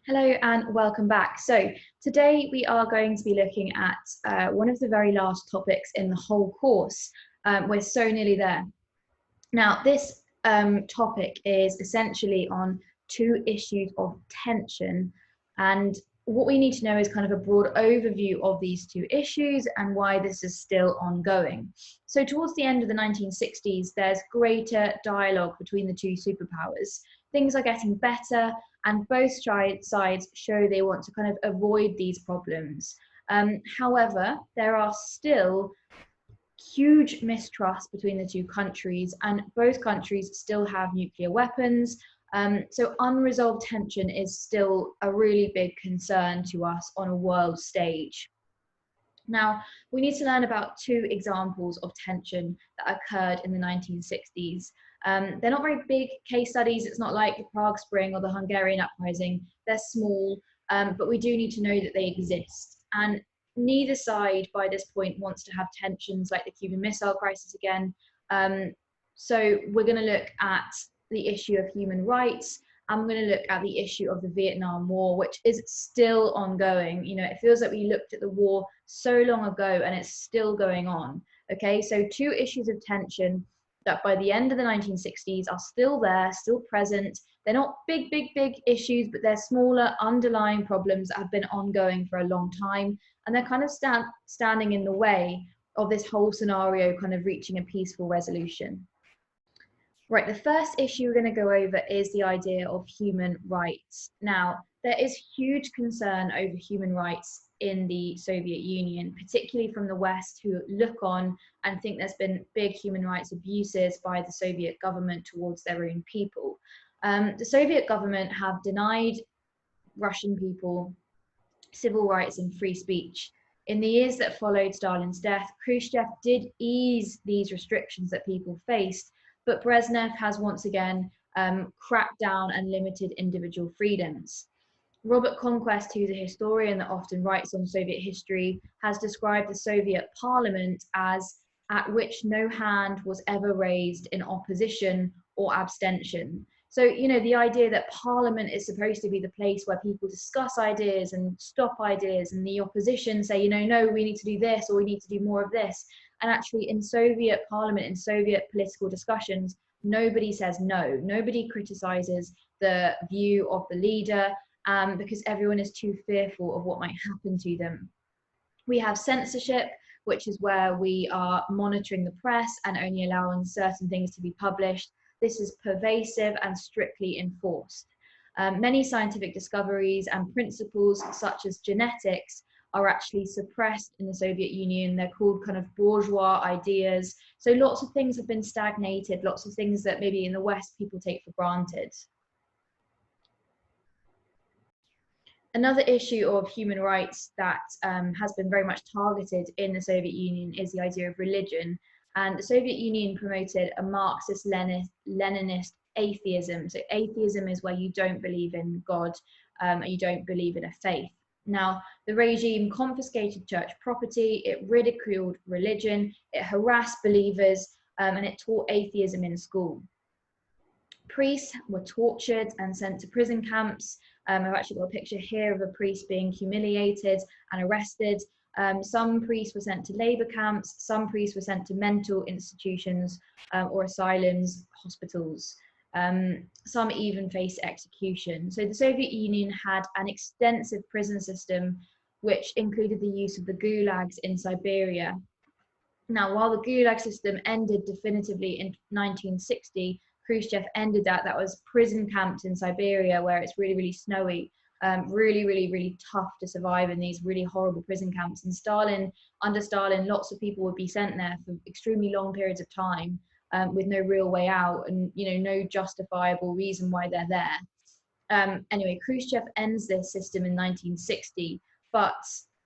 Hello and welcome back. So today we are going to be looking at one of the very last topics in the whole course. We're so nearly there. Now this topic is essentially on two issues of tension, and what we need to know is kind of a broad overview of these two issues and why this is still ongoing. So towards the end of the 1960s, there's greater dialogue between the two superpowers. Things are getting better, and both sides show they want to kind of avoid these problems. However, there are still huge mistrust between the two countries, and both countries still have nuclear weapons. So unresolved tension is still a really big concern to us on a world stage. Now, we need to learn about two examples of tension that occurred in the 1960s. They're not very big case studies. It's not like the Prague Spring or the Hungarian uprising. They're small, but we do need to know that they exist. And neither side by this point wants to have tensions like the Cuban Missile Crisis again. So we're going to look at the issue of human rights. I'm going to look at the issue of the Vietnam War, which is still ongoing. You know, it feels like we looked at the war so long ago and it's still going on. Okay, so two issues of tension that by the end of the 1960s are still there, still present. They're not big issues, but they're smaller underlying problems that have been ongoing for a long time. And they're kind of standing in the way of this whole scenario kind of reaching a peaceful resolution. Right, the first issue we're going to go over is the idea of human rights. Now, there is huge concern over human rights in the Soviet Union, particularly from the West, who look on and think there's been big human rights abuses by the Soviet government towards their own people. The Soviet government have denied Russian people civil rights and free speech. In the years that followed Stalin's death, Khrushchev did ease these restrictions that people faced, but Brezhnev has once again cracked down and limited individual freedoms. Robert Conquest, who's a historian that often writes on Soviet history, has described the Soviet parliament as at which no hand was ever raised in opposition or abstention. So, you know, the idea that parliament is supposed to be the place where people discuss ideas and stop ideas, and the opposition say, you know, no, we need to do this or we need to do more of this. And actually in Soviet parliament, in Soviet political discussions, nobody says no. Nobody criticizes the view of the leader because everyone is too fearful of what might happen to them. We have censorship, which is where we are monitoring the press and only allowing certain things to be published. This is pervasive and strictly enforced. Many scientific discoveries and principles such as genetics are actually suppressed in the Soviet Union. They're called kind of bourgeois ideas. So lots of things have been stagnated, lots of things that maybe in the West people take for granted. Another issue of human rights that has been very much targeted in the Soviet Union is the idea of religion. And the Soviet Union promoted a Marxist-Leninist atheism. So atheism is where you don't believe in God, you don't believe in a faith. Now, the regime confiscated church property, it ridiculed religion, it harassed believers, and it taught atheism in school. Priests were tortured and sent to prison camps. I've actually got a picture here of a priest being humiliated and arrested. Some priests were sent to labor camps, some priests were sent to mental institutions or asylums, hospitals. Some even faced execution. So the Soviet Union had an extensive prison system, which included the use of the gulags in Siberia. Now, while the gulag system ended definitively in 1960, Khrushchev ended that. That was prison camps in Siberia where it's really snowy, really tough to survive in these really horrible prison camps. And under Stalin, lots of people would be sent there for extremely long periods of time with no real way out and, you know, no justifiable reason why they're there. Anyway, Khrushchev ends this system in 1960, but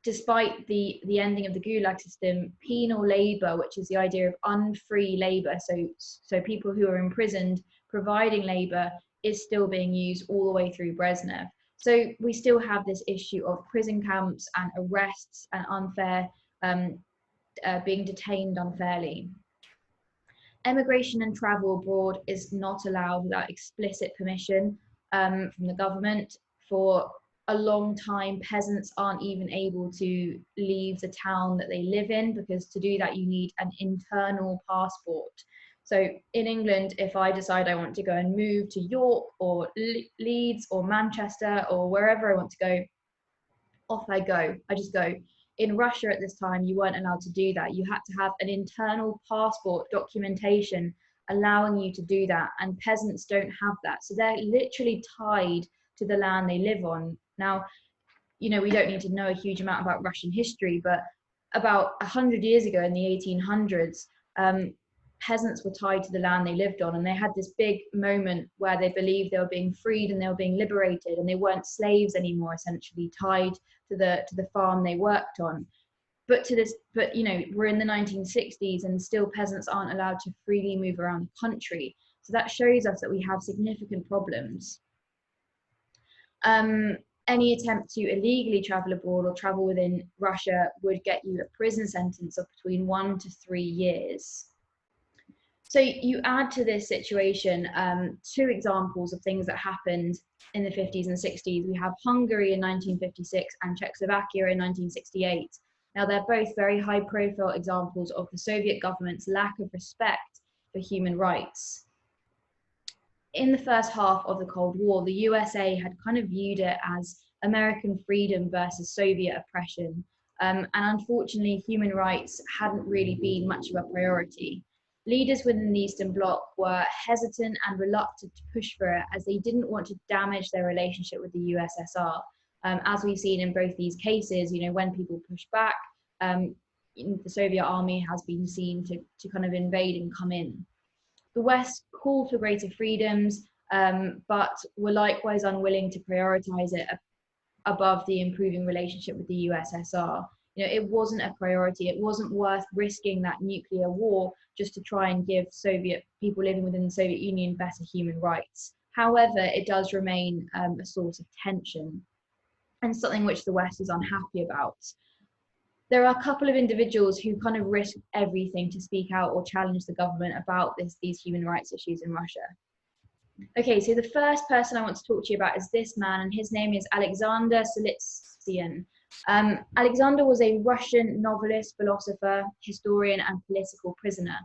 despite the ending of the gulag system, penal labor, which is the idea of unfree labor, so people who are imprisoned providing labor, is still being used all the way through Brezhnev. So we still have this issue of prison camps and arrests and unfair being detained unfairly. Emigration and travel abroad is not allowed without explicit permission from the government. For a long time, peasants aren't even able to leave the town that they live in, because to do that you need an internal passport. So in England, if I decide I want to go and move to York or Leeds or Manchester or wherever I want to go, off I go. I just go. In Russia at this time, you weren't allowed to do that. You had to have an internal passport documentation allowing you to do that, and peasants don't have that. So they're literally tied to the land they live on. Now, we don't need to know a huge amount about Russian history, but about 100 years ago in the 1800s, peasants were tied to the land they lived on, and they had this big moment where they believed they were being freed and they were being liberated, and they weren't slaves anymore, essentially tied to the farm they worked on. But we're in the 1960s and still peasants aren't allowed to freely move around the country. So that shows us that we have significant problems. Any attempt to illegally travel abroad or travel within Russia would get you a prison sentence of between 1 to 3 years. So you add to this situation 2 examples of things that happened in the 50s and 60s. We have Hungary in 1956 and Czechoslovakia in 1968. Now, they're both very high-profile examples of the Soviet government's lack of respect for human rights. In the first half of the Cold War, the USA had kind of viewed it as American freedom versus Soviet oppression. And unfortunately, human rights hadn't really been much of a priority. Leaders within the Eastern Bloc were hesitant and reluctant to push for it, as they didn't want to damage their relationship with the USSR. As we've seen in both these cases, when people push back, the Soviet army has been seen to kind of invade and come in. The West called for greater freedoms, but were likewise unwilling to prioritize it above the improving relationship with the USSR. It wasn't a priority. It wasn't worth risking that nuclear war just to try and give Soviet people living within the Soviet Union better human rights. However, it does remain a source of tension and something which the West is unhappy about. There are a couple of individuals who kind of risk everything to speak out or challenge the government about these human rights issues in Russia. Okay, so the first person I want to talk to you about is this man, and his name is Andrei Solzhenitsyn. Alexander was a Russian novelist, philosopher, historian, and political prisoner.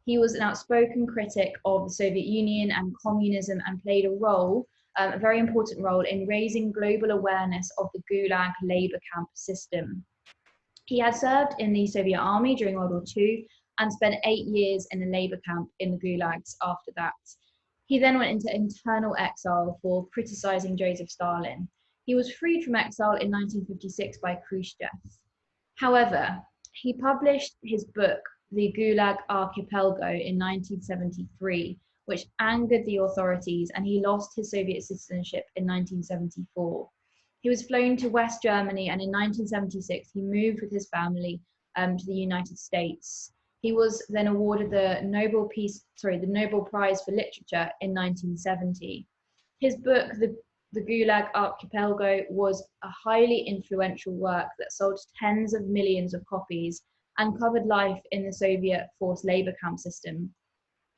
He was an outspoken critic of the Soviet Union and communism, and played a very important role in raising global awareness of the Gulag labor camp system. He had served in the Soviet army during World War II and spent 8 years in a labor camp in the gulags after that. He then went into internal exile for criticizing Joseph Stalin. He was freed from exile in 1956 by Khrushchev. However, he published his book, The Gulag Archipelago, in 1973, which angered the authorities, and he lost his Soviet citizenship in 1974. He was flown to West Germany, and in 1976, he moved with his family to the United States. He was then awarded the Nobel Prize for Literature in 1970. His book, The Gulag Archipelago, was a highly influential work that sold tens of millions of copies and covered life in the Soviet forced labor camp system.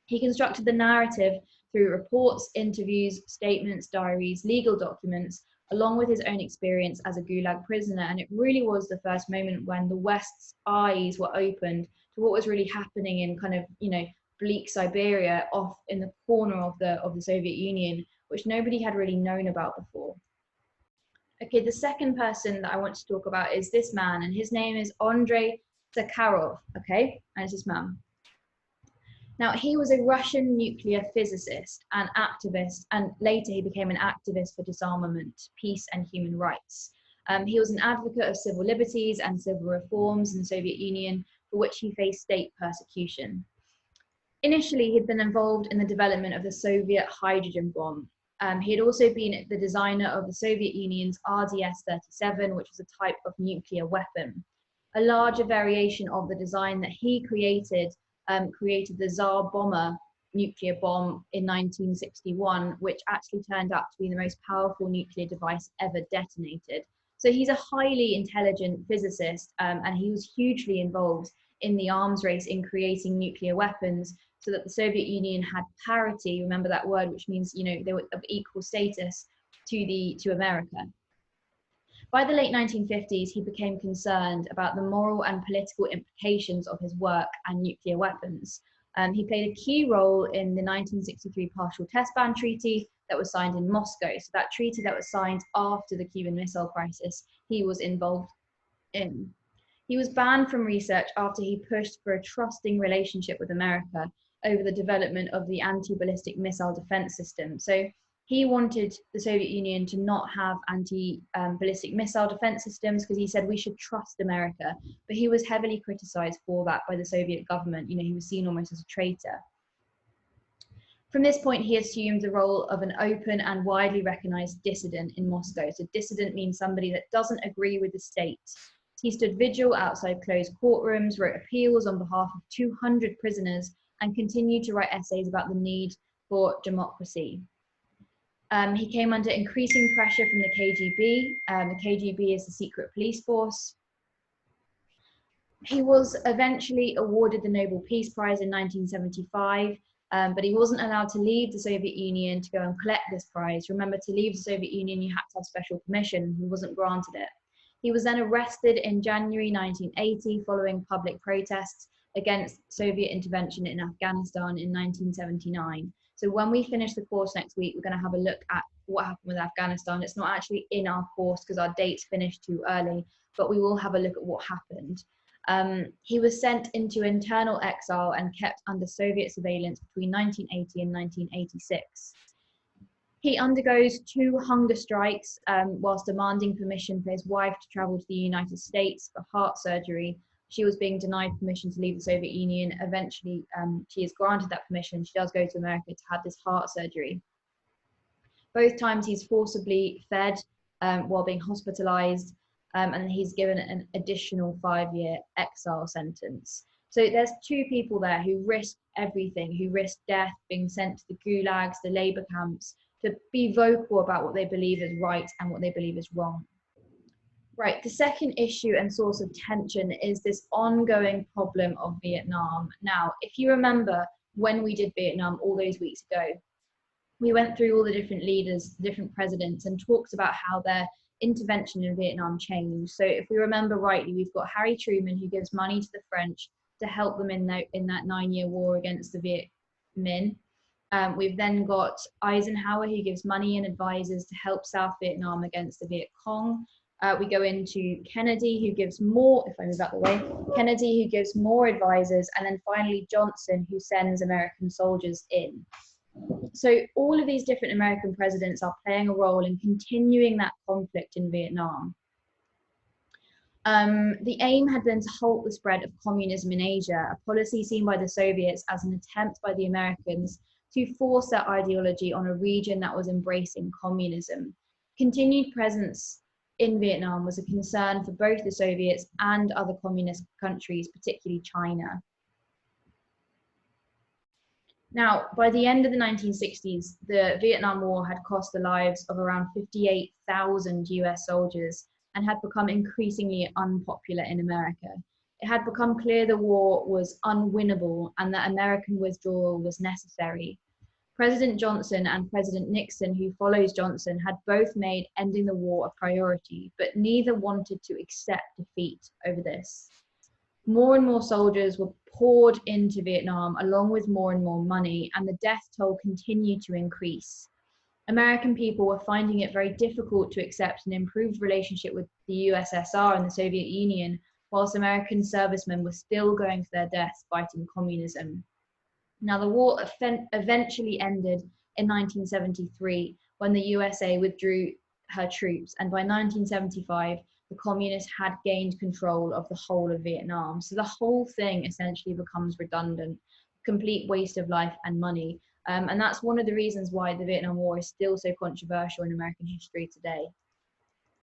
He constructed the narrative through reports, interviews, statements, diaries, legal documents, along with his own experience as a Gulag prisoner. And it really was the first moment when the West's eyes were opened to what was really happening in kind of, bleak Siberia off in the corner of the Soviet Union, which nobody had really known about before. Okay, the second person that I want to talk about is this man, and his name is Andrei Sakharov, okay? And it's this man. Now, he was a Russian nuclear physicist and activist, and later he became an activist for disarmament, peace, and human rights. He was an advocate of civil liberties and civil reforms in the Soviet Union, for which he faced state persecution. Initially, he'd been involved in the development of the Soviet hydrogen bomb. He had also been the designer of the Soviet Union's RDS-37, which was a type of nuclear weapon. A larger variation of the design that he created the Tsar Bomber nuclear bomb in 1961, which actually turned out to be the most powerful nuclear device ever detonated. So he's a highly intelligent physicist, and he was hugely involved in the arms race in creating nuclear weapons so that the Soviet Union had parity, remember that word, which means, they were of equal status to America. By the late 1950s, he became concerned about the moral and political implications of his work and nuclear weapons. He played a key role in the 1963 Partial Test Ban Treaty that was signed in Moscow. So that treaty that was signed after the Cuban Missile Crisis, he was involved in. He was banned from research after he pushed for a trusting relationship with America over the development of the anti-ballistic missile defense system. So he wanted the Soviet Union to not have anti-ballistic missile defense systems because he said we should trust America. But he was heavily criticized for that by the Soviet government. You know, he was seen almost as a traitor. From this point, he assumed the role of an open and widely recognized dissident in Moscow. So dissident means somebody that doesn't agree with the state. He stood vigil outside closed courtrooms, wrote appeals on behalf of 200 prisoners, and continued to write essays about the need for democracy. He came under increasing pressure from the KGB. The KGB is the secret police force. He was eventually awarded the Nobel Peace Prize in 1975, but he wasn't allowed to leave the Soviet Union to go and collect this prize. Remember, to leave the Soviet Union, you had to have special permission. He wasn't granted it. He was then arrested in January 1980 following public protests against Soviet intervention in Afghanistan in 1979. So when we finish the course next week, we're going to have a look at what happened with Afghanistan. It's not actually in our course because our dates finished too early, but we will have a look at what happened. He was sent into internal exile and kept under Soviet surveillance between 1980 and 1986. He undergoes 2 hunger strikes whilst demanding permission for his wife to travel to the United States for heart surgery. She was being denied permission to leave the Soviet Union. Eventually, she is granted that permission. She does go to America to have this heart surgery. Both times he's forcibly fed while being hospitalized, and he's given an additional 5-year exile sentence. So there's 2 people there who risked everything, who risked death, being sent to the gulags, the labor camps, to be vocal about what they believe is right and what they believe is wrong. Right, the second issue and source of tension is this ongoing problem of Vietnam. Now, if you remember when we did Vietnam all those weeks ago, we went through all the different leaders, different presidents, and talked about how their intervention in Vietnam changed. So if we remember rightly, we've got Harry Truman, who gives money to the French to help them in that 9-year war against the Viet Minh. We've then got Eisenhower, who gives money and advisors to help South Vietnam against the Viet Cong. We go into Kennedy, who gives more, if I move out the way, Kennedy, who gives more advisors, and then finally Johnson, who sends American soldiers in. So all of these different American presidents are playing a role in continuing that conflict in Vietnam. The aim had been to halt the spread of communism in Asia, a policy seen by the Soviets as an attempt by the Americans to force their ideology on a region that was embracing communism. Continued presence in Vietnam was a concern for both the Soviets and other communist countries, particularly China. Now, by the end of the 1960s, the Vietnam War had cost the lives of around 58,000 US soldiers and had become increasingly unpopular in America. It had become clear the war was unwinnable and that American withdrawal was necessary. President Johnson and President Nixon, who follows Johnson, had both made ending the war a priority, but neither wanted to accept defeat over this. More and more soldiers were poured into Vietnam, along with more and more money, and the death toll continued to increase. American people were finding it very difficult to accept an improved relationship with the USSR and the Soviet Union, whilst American servicemen were still going to their deaths fighting communism. Now, the war eventually ended in 1973 when the USA withdrew her troops, and by 1975, the communists had gained control of the whole of Vietnam. So the whole thing essentially becomes redundant, complete waste of life and money. And that's one of the reasons why the Vietnam War is still so controversial in American history today.